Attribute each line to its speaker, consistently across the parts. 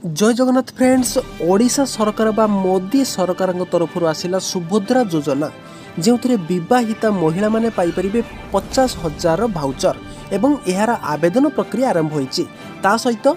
Speaker 1: जय जगन्नाथ फ्रेंड्स। ओडिशा सरकार बा मोदी सरकार तरफ आसिला सुभद्रा योजना जो बहिता महिला माने पाई परिबे 50,000 भाउचर एवं यार आवेदन प्रक्रिया आरंभ होईची। ता सहित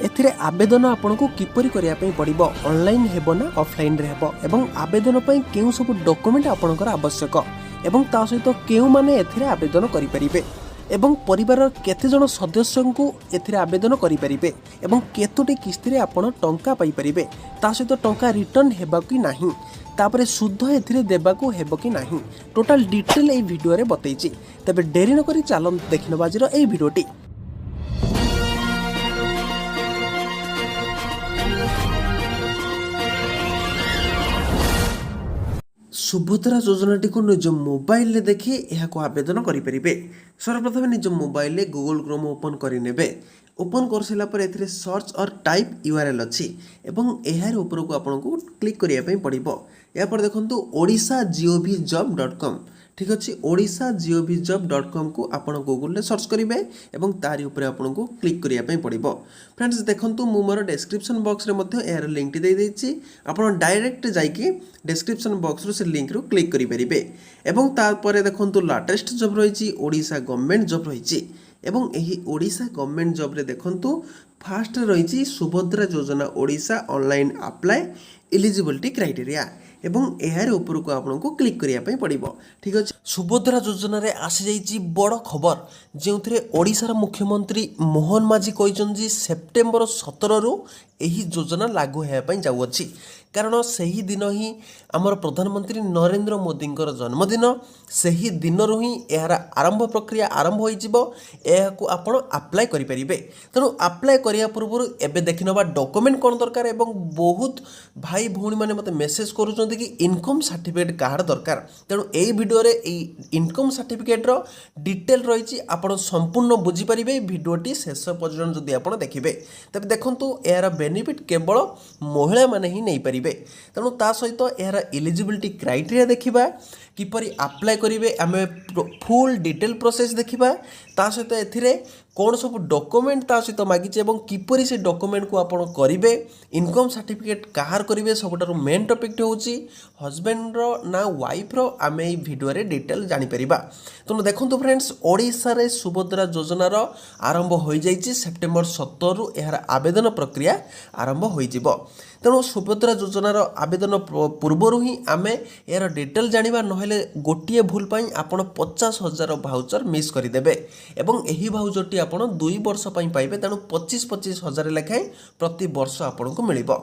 Speaker 1: एथिरे आवेदन आपनको किपरि करिया पई पड़िबो, ऑनलाइन हेबो ना ऑफलाइन रे हेबो एवं आवेदन पई केउ सब डॉक्यूमेंट आपनकर आवश्यक एवं ता सहित केउ माने एथिरे आवेदन करि परिबे एवं परिवार केते जन सदस्य को एथिरे आवेदन करि परिबे एवं केतोटी किस्ती आपण टंका पाई परिबे, ता सहित टंका रिटर्न हेबा कि नाही, तापरे शुद्ध एथिरे देबा को हेबो कि नाही, टोटल डिटेल ए वीडियो रे बतैछि। तबे देरी न करी चालन देखिनो बाजीर ए वीडियोटी। सुभद्रा योजनाटी को निज मोबाइल रे देखि यहाको आवेदन करें। सर्वप्रथम निज मोबाइल रे गूगल क्रोम ओपन करें। ओपन कर सारा पर एथिरे सर्च और टाइप यूआरएल अच्छी एवं यार ऊपर को आपको क्लिक करने पड़ो। यापर देखो odisha.gov.com ठीक अच्छे। odisha.gov.com को आप गूगल रे सर्च करेंगे और तारी ऊपर आपको क्लिक करने पड़ो। फ्रेंड्स देखो मु मोर डिस्क्रिप्शन बॉक्स रे यार लिंक दे देछि, आप डायरेक्ट जाइए डिस्क्रिप्शन बॉक्स रो से लिंक रो क्लिक करेंगे। एवं तापर देखो लाटेस्ट जॉब रही ओडिशा गवर्नमेंट जॉब रही एवं यही ओडिशा गवर्नमेंट जॉब रे देखो फास्ट रही सुभद्रा योजना Odisha online apply eligibility criteria एवं यार ऊपर को आपको क्लिक करने पड़ो। ठीक अच्छे। सुभद्रा योजना रे आसी जाइए बड़ खबर जो ओडिशार मुख्यमंत्री मोहन माझी कहते सेप्टेम्बर 17 रु यही योजना लागू होगापी जाऊँगी, कारण सही दिन ही आमर प्रधानमंत्री नरेंद्र मोदी जन्मदिन, सही दिन रू ही यार आरंभ प्रक्रिया आरंभ हो आपण अप्लाई करेंगे। तेणु अप्लाई करने पूर्व एवं देखी ना डॉक्यूमेंट कौन दरकार एवं बहुत भाई भौणी मैंने मत मेसेज करुँच कि इनकम सर्टिफिकेट काहार दरकार। तेणु यही वीडियो रे इनकम सर्टिफिकेट रो डिटेल रही आपड़ संपूर्ण बुझीपारे भिडियोटी शेष पर्यटन जदि आप देखिए तेज देखूँ यार बेनिफिट केवल महिला माने ही नहीं पारिबे। तेणु ता सहित यार एलिजिबिलिटी क्राइटेरिया देखिबा, किपरि अप्लाई करेंगे आम फुल डिटेल प्रोसेस देखिबा, ता सहित एथिरे कौन सब डॉक्यूमेंट ता सहित मागिचे एवं किपरि से डॉक्यूमेंट को आपण करेंगे, इनकम सर्टिफिकेट काहार करेंगे, सबुठारु मेन टॉपिक होची हस्बैंड रो ना वाइफ रो आम ए वीडियो रे डिटेल जानि परिबा। तेणु देखंतु फ्रेंड्स ओडिशा रे सुभद्रा योजना रो आरंभ हो जाइए सेप्टेम्बर 17 रु यार आवेदन प्रक्रिया आरंभ हो जिवो। तेणु सुभद्रा योजनार आवेदन पूर्वर ही आम यार डिटेल जानिबा, नहेले गोटे भूल पाई आपण 50,000 भाउचर मिस करदेवे एवं यही भाउचरटी आपण 2 वर्ष पाई पाइबे। तेणु 25,000 लेखाएं प्रति वर्ष आपन को मिलिबो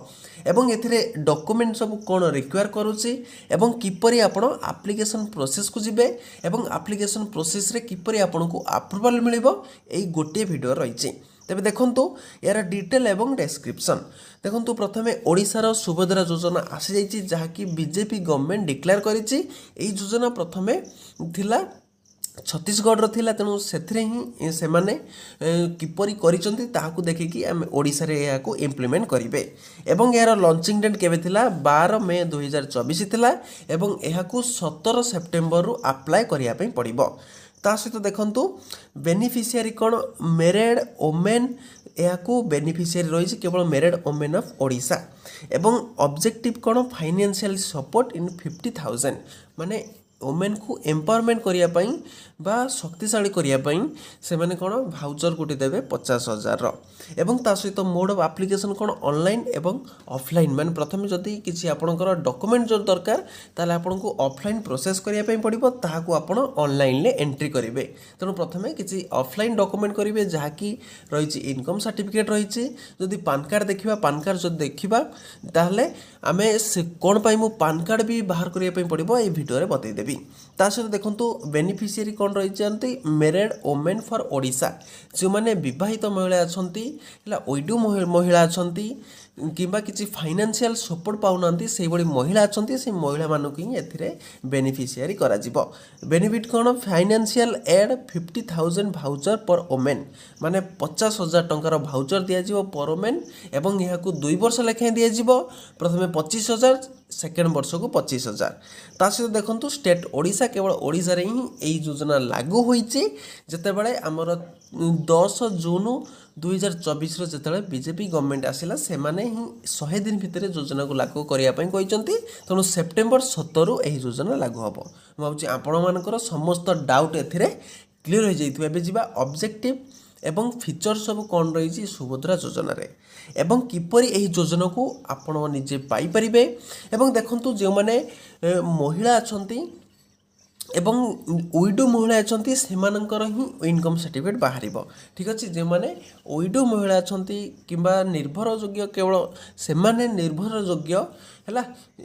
Speaker 1: एवं एथिरे डॉक्यूमेंट सब कोन रिक्वायर करूची एवं किपरि आपण एप्लिकेशन प्रोसेस को जिबे एवं एप्लिकेशन प्रोसेस रे किपरि आपण को अप्रूवल मिलिबो एई गोटे वीडियो रहिछि। तेबे देखंतु यार डिटेल एवं डिस्क्रिप्शन देखंतु प्रथमे ओडिशार सुभद्रा योजना आसी जाइछि जहाँकि बीजेपी गवर्नमेंट डिक्लेयर करिछि। एई योजना प्रथमे थिला छत्तीसगढ़ थिला, तेणु सेथिरे ही से माने किपरि करिसंती ताहाकू देखिकी आम ओडिशा रे याको इम्प्लीमेंट करिवे एवं यार लॉन्चिंग डेट केबे थिला 12 मई 2024 थिला एवं एहाकू 17 सेप्टेम्बर रु अप्लाई करिया पई पड़िबो। ता सहित देखंतु बेनिफिशियरी कौन मैरिड वोमेन याकू बेनिफिशियरी रही केवल मैरिड वोमेन ऑफ ओडिशा एवं ऑब्जेक्टिव कौन फाइनेंशियल सपोर्ट इन 50,000 माने वोमेन को एम्पावरमेंट करने बा शक्तिशाली करने से माने कौन भाउचर गोटे देवे 50,000 एवं ता सहित मोड ऑफ एप्लिकेशन कौन ऑनलाइन एवं ऑफलाइन माने प्रथम जदि किसी आपणकर डॉक्यूमेंट जो दरकार ताले आपनको ऑफलाइन प्रोसेस करने पड़ो, ताहाकू आपण ऑनलाइन ले एंट्री करेंगे। तेणु प्रथमे किसी ऑफलाइन डॉक्यूमेंट करेंगे जहाँकि रही इनकम सर्टिफिकेट रही, जदि पान कार्ड देखा पान कार्ड जो देखा ताहले आमे से कौन पाई मु पान कार्ड भी बाहर करने पड़ो ये वीडियो रे बतईदेवी। ता सहित देखंतु बेनिफिशियरी कौन रही मैरिड वोमेन फॉर ओडिशा जो माने विवाहित महिला अछंती ओइडू महिला अछंती किंबा किसी फाइनेंशियल सपोर्ट पाउना से बड़ी महिला अच्छा से महिला मानक ही एथिरे बेनिफिशियरी करा जिवो। बेनिफिट कौन फाइनेंशियल एड 50,000 भाउचर पर वोमेन माने 50,000 टंकार भाउचर दिया पर वोमेन एवं यहाँ 2 वर्ष लेखाएं दिया प्रथमे 25,000 सेकेंड वर्ष को 25,000। ता सहित देखो स्टेट स्टेट ओडिशा केवल ओडिशा रे ही एई योजना लागू होईची जेतेबेले हमर 10 जून 2024 जेतेबेले बीजेपी गवर्नमेंट आसिला से माने ही 100 दिन भितर योजना को लागू करिया पई कहिसंती तेणु सेप्टेम्बर 17 रु एही योजना लागू हबो भाबुची आपण मानकर समस्त डाउट एथिरे क्लियर हो जाइथिबा एबे जिबा ऑब्जेक्टिव एवं फीचर सब कौन रही सुभद्रा योजना रे एवं किपरि एही योजना को आपण निजे पाई परिबे एवं देखंतु जे माने महिला अछंती एवं उइडो महिला अछंती सेमानंकर ही इनकम सर्टिफिकेट बाहरिबो ठीक अछि जे माने उइडो महिला अछंती किबा निर्भर योग्य केवल सेमाने निर्भर योग्य हैला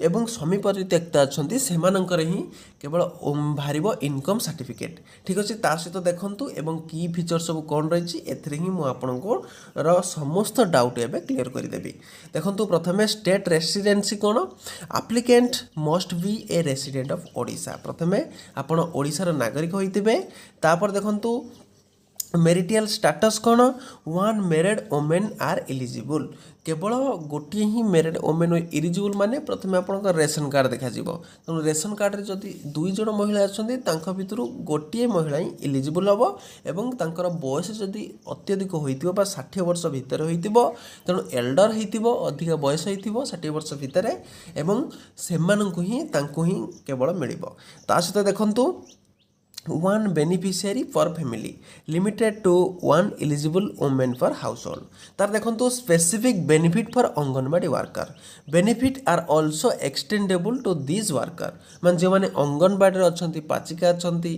Speaker 1: एवं स्वामी परित्यक्ता अछंती सेमानंकर ही केवल बाहरिबो इनकम सर्टिफिकेट ठीक अछि ता सहित देखंतु एवं की फीचर सब कोन रही एथरे ही मु आपनको र समस्त डाउट एबे क्लियर करि देबी देखंतु प्रथमे स्टेट रेसिडेंसी कोन applicant must be a resident of Odisha प्रथमे आपण ओडिसा रो नागरिक होइतिबे तापर देखंतु मेरिटियल स्टेटस कौन one married women are eligible केवल गोटे ही मैरिड वोमेन एलिजिबल माने प्रथमे आपन रेशन कार्ड देखा जिवो तो रेशन कार्ड रे जदी दुई जण महिला अछंती तांका भितरु गोटे महिला ही एलिजिबल हबो एवं तांकर बयस जदी अत्यधिक होइतिबो बा 60 वर्ष भितर होइतिबो तेणु एल्डर होइतिबो अधिक बयस होइतिबो 60 वर्ष भितर एवं सेमानंकु ही तांकु ही केवल मिलिबो ता सहित देखंतु one beneficiary for family limited to one eligible woman for household तार देखंतु specific benefit for anganwadi worker benefit are also extendable to these worker मान जे माने अंगनवाड़ी रे अछंती पाचिका अछंती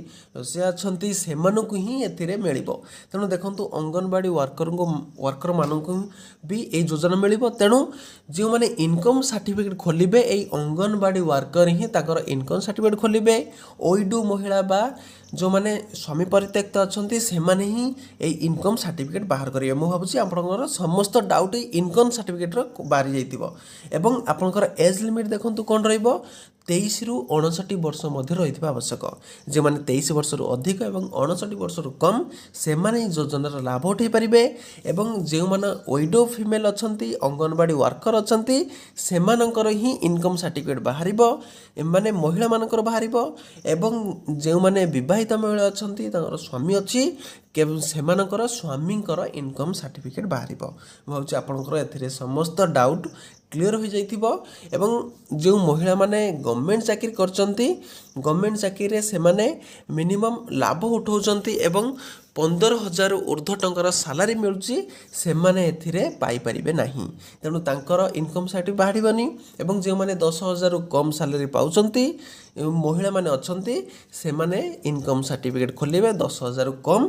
Speaker 1: से अछंती सेमानकु ही एथिरे मिलिबो तेणु देखंतु अंगनवाड़ी वर्कर मानकु भी ए योजना मिलिबो तेणु जे माने इनकम सर्टिफिकेट खोलिबे ए अंगनवाड़ी वर्कर ही ताकर इनकम सर्टिफिकेट खोलिबे ओइडू महिला बा जो माने स्वामी परित्यक्त अछंती से माने ही ए इनकम सर्टिफिकेट बाहर करिवे मु भाबुची आपनकर समस्त डाउट इनकम सर्टिफिकेट रो बाहर जाइतिबो एवं आपनकर एज लिमिट देखंतु कोन रहइबो 23 रु 59 वर्ष मध्य रहितबा आवश्यक जे माने 23 वर्ष रु अधिक एवं 59 वर्ष रु कम से माने योजनार लाभ उठै परिबे एवं जे माने ओइडो फीमेल अछंती अंगनवाड़ी वर्कर अछंती सेमानकर ही इनकम सर्टिफिकेट बाहरिबो माने महिला मानकर बाहरिबो एवं जे माने विवाहित महिला अछंती ताकर स्वामी अछि सेमानकर स्वामींकर इनकम सर्टिफिकेट बाहरिबो भाउची आपनकर एथिरे समस्त डाउट क्लियर हो जाइथिबो एवं जो महिला माने गवर्नमेंट चाकरी करचंती गवर्नमेंट चाकरी रे से माने मिनिमम लाभ उठाउचंती एवं 15,000 ऊर्ध्व टंकार सैलरी मिलुची से माने एथिरे पाई परिबे नाही तेणु तांकर इनकम सर्टिफिकेट बाहरिबनी एवं जे माने 10,000 कम सैलरी पाउचंती महिला माने अछंती से माने इनकम सर्टिफिकेट खोलिबे 10,000 कम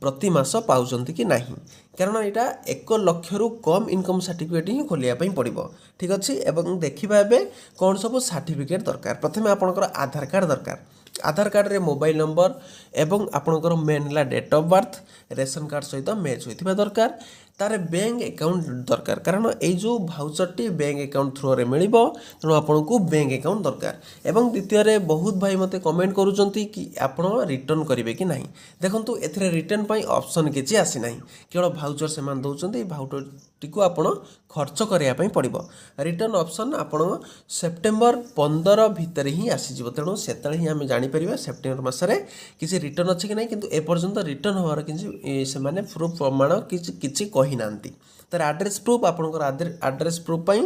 Speaker 1: प्रति मास पाउचंती कि नाही कारण एटा 1 लाख रु कम इनकम सर्टिफिकेट ही खोलिया पई पड़िबो ठीक अछि एवं देखिबा एबे कोन सब सर्टिफिकेट दरकार प्रथमे आपनकर आधार कार्ड दरकार आधार कार्ड रे मोबाइल नंबर एवं आपनकर मेनला date of birth ration card सहित मैच होइथिबा दरकार तारे बैंक अकाउंट दरकार कारण ए जो भाउचर टी बैंक अकाउंट थ्रू रे मिलिबो तेणु आपनको बैंक अकाउंट दरकार एवं द्वितीय रे बहुत भाई मते कमेंट करूचंती कि आपण रिटर्न करिवे कि नाही देखंतु एथरे रिटर्न पई ऑप्शन किछि आसी नाही केवल भाउचर से मान दउचंती भाउचर टिको आपण खर्च करिया पई पड़िबो रिटर्न ऑप्शन आपण सेप्टेम्बर 15 भितर ही आसी जिवो तेणु सेतळे ही हम जानि परिबा सेप्टेम्बर मास रे किछि रिटर्न अछि कि नाही किंतु ए पर्यंत रिटर्न होवार किछि से माने प्रूफ प्रमाण किछि कहि नांती तर एड्रेस प्रूफ आपनकर एड्रेस प्रूफ पई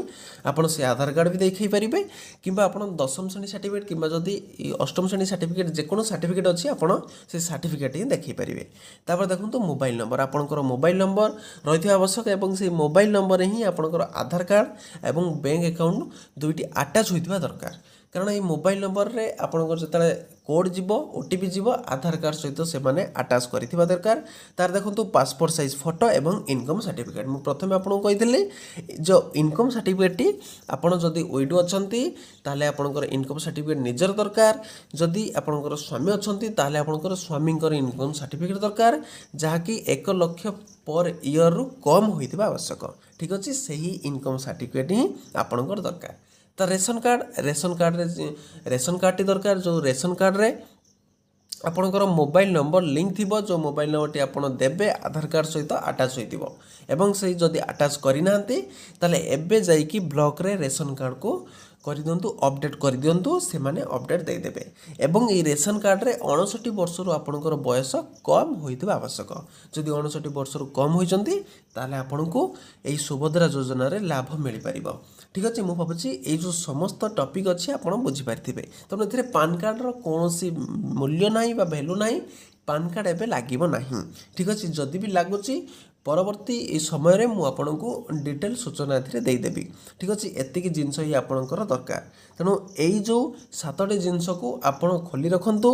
Speaker 1: आपण से आधार कार्ड भी देखै परिबे किबा आपण दशम श्रेणी सर्टिफिकेट किबा जदी अष्टम श्रेणी सर्टिफिकेट जे कोनो सर्टिफिकेट अछि आपण से सर्टिफिकेट ही देखै परिबे तापर देखंतु मोबाइल नंबर आपनकर मोबाइल नंबर रहिथि आवश्यक एवं से मोबाइल नंबर ही आपनकर आधार कार्ड एवं बैंक अकाउंट दुईटी अटैच होइथिबा दरकार कारण ये मोबाइल नंबर रे आपनकर जतले कोड जीवो ओटीपी जीवो आधार कार्ड सहित से माने अटैच करिथिबा दरकार तार देखंतु पासपोर्ट साइज फोटो एवं इनकम सर्टिफिकेट मु प्रथमे आपन कहितले जो इनकम सर्टिफिकेट टी आपन जदी ओइडो अछंती ताले आपनकर इनकम सर्टिफिकेट निजर दरकार जदी आपनकर स्वामी अछंती ताले आपनकर स्वामींकर इनकम सर्टिफिकेट दरकार जहा कि 1 लाख पर ईयर रु कम होइथिबा आवश्यक ठीक अछि सही इनकम सर्टिफिकेट ही आपनकर दरकार तो रेशन कार्ड टी दरकार जो रेशन कार्ड रे ଆପଣଙ୍କର ମୋବାଇଲ୍ ନମ୍ବର ଲିଙ୍କ୍ ଥିବ ଯେଉଁ ମୋବାଇଲ୍ ନମ୍ବରଟି ଆପଣ ଦେବେ ଆଧାର କାର୍ଡ଼ ସହିତ ଆଟାଚ୍ ହୋଇଥିବ ଏବଂ ସେଇ ଯଦି ଆଟାଚ୍ କରିନାହାନ୍ତି ତାହେଲେ ଏବେ ଯାଇକି ବ୍ଲକରେ ରେସନ୍ କାର୍ଡ଼କୁ କରିଦିଅନ୍ତୁ ଅପଡ଼େଟ୍ କରିଦିଅନ୍ତୁ ସେମାନେ ଅପଡ଼େଟ୍ ଦେଇଦେବେ ଏବଂ ଏଇ ରେସନ୍ କାର୍ଡ଼ରେ 59 ବର୍ଷରୁ ଆପଣଙ୍କର ବୟସ କମ୍ ହୋଇଥିବା ଆବଶ୍ୟକ ଯଦି 59 ବର୍ଷରୁ କମ୍ ହୋଇଛନ୍ତି ତାହେଲେ ଆପଣଙ୍କୁ ଏଇ ସୁଭଦ୍ରା ଯୋଜନାରେ ଲାଭ ମିଳିପାରିବ ଠିକ୍ ଅଛି ମୁଁ ଭାବୁଛି ଏଇ ଯେଉଁ ସମସ୍ତ ଟପିକ୍ ଅଛି ଆପଣ ବୁଝିପାରିଥିବେ ତେଣୁ ଏଥିରେ ପାନ୍ କାର୍ଡ଼ର କୌଣସି ମୂଲ୍ୟ ନାହିଁ ବା ଭ୍ୟାଲୁ ନାହିଁ ପାନ୍ କାର୍ଡ଼ ଏବେ ଲାଗିବ ନାହିଁ ଠିକ୍ ଅଛି ଯଦି ବି ଲାଗୁଛି ପରବର୍ତ୍ତୀ ଏ ସମୟରେ ମୁଁ ଆପଣଙ୍କୁ ଡିଟେଲ୍ ସୂଚନା ଏଥିରେ ଦେଇଦେବି ଠିକ୍ ଅଛି ଏତିକି ଜିନିଷ ହିଁ ଆପଣଙ୍କର ଦରକାର ତେଣୁ ଏଇ ଯେଉଁ 7ଟି ଜିନିଷକୁ ଆପଣ ଖୋଲି ରଖନ୍ତୁ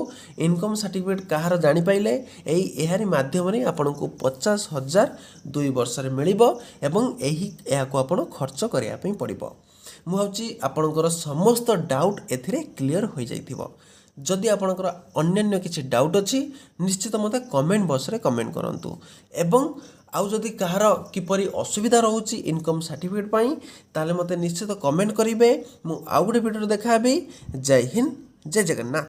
Speaker 1: ଇନକମ୍ ସାର୍ଟିଫିକେଟ୍ କାହାର ଜାଣିପାରିଲେ ଏହାରି ମାଧ୍ୟମରେ ଆପଣଙ୍କୁ 50,000 2 ବର୍ଷରେ ମିଳିବ ଏବଂ ଏହାକୁ ଆପଣ ଖର୍ଚ୍ଚ କରିବା ପାଇଁ ପଡ଼ିବ ମୁଁ ଭାବୁଛି ଆପଣଙ୍କର ସମସ୍ତ ଡାଉଟ୍ ଏଥିରେ କ୍ଲିଅର୍ ହୋଇଯାଇଥିବ ଯଦି ଆପଣଙ୍କର ଅନ୍ୟାନ୍ୟ କିଛି ଡାଉଟ୍ ଅଛି ନିଶ୍ଚିତ ମୋତେ କମେଣ୍ଟ ବକ୍ସରେ କମେଣ୍ଟ କରନ୍ତୁ ଏବଂ ଆଉ ଯଦି କାହାର କିପରି ଅସୁବିଧା ରହୁଛି ଇନକମ୍ ସାର୍ଟିଫିକେଟ୍ ପାଇଁ ତାହେଲେ ମୋତେ ନିଶ୍ଚିତ କମେଣ୍ଟ କରିବେ ମୁଁ ଆଉ ଗୋଟେ ଭିଡ଼ିଓରେ ଦେଖାହେବି ଜୟ ହିନ୍ଦ ଜୟ ଜଗନ୍ନାଥ।